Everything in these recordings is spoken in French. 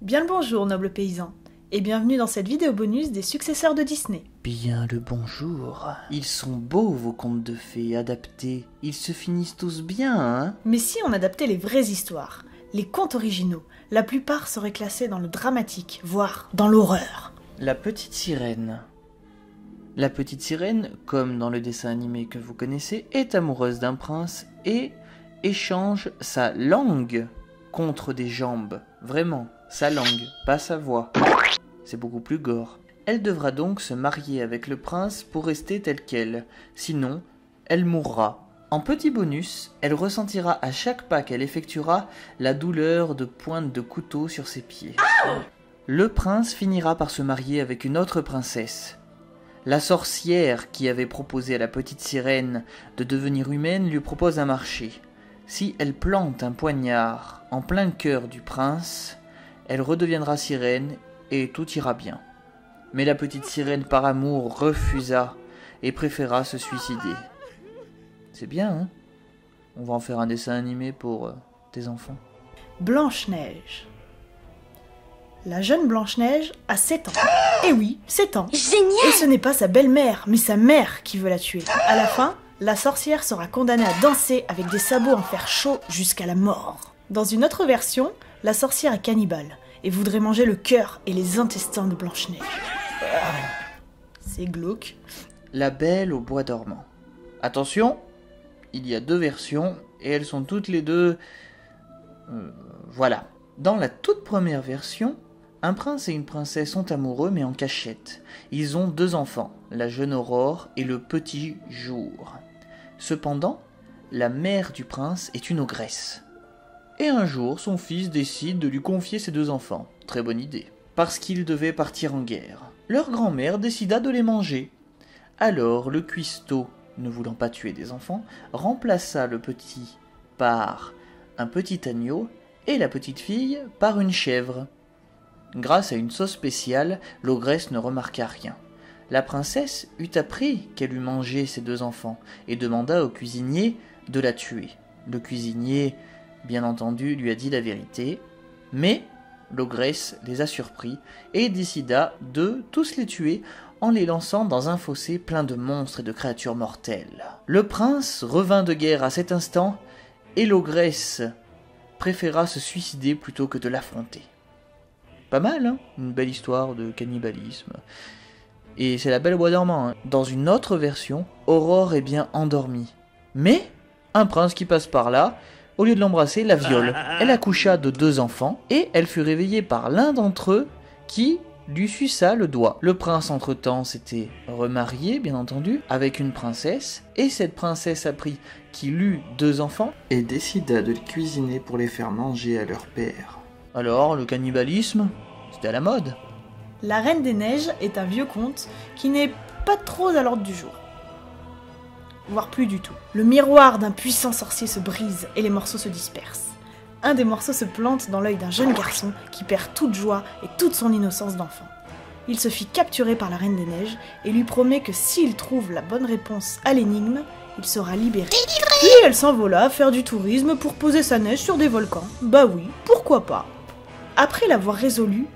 Bien le bonjour, noble paysan, et bienvenue dans cette vidéo bonus des successeurs de Disney. Bien le bonjour. Ils sont beaux vos contes de fées adaptés. Ils se finissent tous bien, hein? Mais si on adaptait les vraies histoires, les contes originaux, la plupart seraient classés dans le dramatique, voire dans l'horreur. La petite sirène. La petite sirène, comme dans le dessin animé que vous connaissez, est amoureuse d'un prince et échange sa langue contre des jambes. Vraiment, sa langue, pas sa voix. C'est beaucoup plus gore. Elle devra donc se marier avec le prince pour rester telle qu'elle, sinon elle mourra. En petit bonus, elle ressentira à chaque pas qu'elle effectuera la douleur de pointe de couteau sur ses pieds. Le prince finira par se marier avec une autre princesse. La sorcière qui avait proposé à la petite sirène de devenir humaine lui propose un marché. Si elle plante un poignard en plein cœur du prince, elle redeviendra sirène et tout ira bien. Mais la petite sirène par amour refusa et préféra se suicider. C'est bien, hein? On va en faire un dessin animé pour tes enfants. Blanche-Neige. La jeune Blanche-Neige a 7 ans. Et oui, 7 ans. Génial! Et ce n'est pas sa belle-mère, mais sa mère qui veut la tuer. À la fin, la sorcière sera condamnée à danser avec des sabots en fer chaud jusqu'à la mort. Dans une autre version, la sorcière est cannibale et voudrait manger le cœur et les intestins de Blanche-Neige. C'est glauque. La Belle au bois dormant. Attention, il y a 2 versions et elles sont toutes les deux... voilà. Dans la toute première version, un prince et une princesse sont amoureux mais en cachette. Ils ont 2 enfants, la jeune Aurore et le petit Jour. Cependant, la mère du prince est une ogresse. Et un jour, son fils décide de lui confier ses 2 enfants. Très bonne idée. Parce qu'ils devaient partir en guerre. Leur grand-mère décida de les manger. Alors, le cuistot, ne voulant pas tuer des enfants, remplaça le petit par un petit agneau et la petite fille par une chèvre. Grâce à une sauce spéciale, l'ogresse ne remarqua rien. La princesse eut appris qu'elle eût mangé ses 2 enfants et demanda au cuisinier de la tuer. Le cuisinier, bien entendu, lui a dit la vérité, mais l'ogresse les a surpris et décida de tous les tuer en les lançant dans un fossé plein de monstres et de créatures mortelles. Le prince revint de guerre à cet instant et l'ogresse préféra se suicider plutôt que de l'affronter. Pas mal, hein? Une belle histoire de cannibalisme. Et c'est la Belle au bois dormant, hein. Dans une autre version, Aurore est bien endormie. Mais un prince qui passe par là, au lieu de l'embrasser, la viole. Elle accoucha de 2 enfants et elle fut réveillée par l'un d'entre eux qui lui suça le doigt. Le prince, entre-temps, s'était remarié, bien entendu, avec une princesse, et cette princesse apprit qu'il eut 2 enfants et décida de les cuisiner pour les faire manger à leur père. Alors, le cannibalisme, c'était à la mode. La Reine des Neiges est un vieux conte qui n'est pas trop à l'ordre du jour. Voire plus du tout. Le miroir d'un puissant sorcier se brise et les morceaux se dispersent. Un des morceaux se plante dans l'œil d'un jeune garçon qui perd toute joie et toute son innocence d'enfant. Il se fit capturer par la Reine des Neiges et lui promet que s'il trouve la bonne réponse à l'énigme, il sera libéré. Puis elle s'envola faire du tourisme pour poser sa neige sur des volcans. Bah oui, pourquoi pas. Après l'avoir résolu,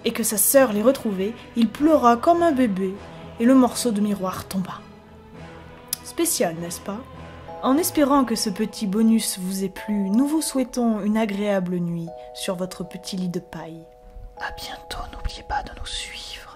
et que sa sœur l'ait retrouvé, il pleura comme un bébé, et le morceau de miroir tomba. Spécial, n'est-ce pas? En espérant que ce petit bonus vous ait plu, nous vous souhaitons une agréable nuit sur votre petit lit de paille. À bientôt, n'oubliez pas de nous suivre.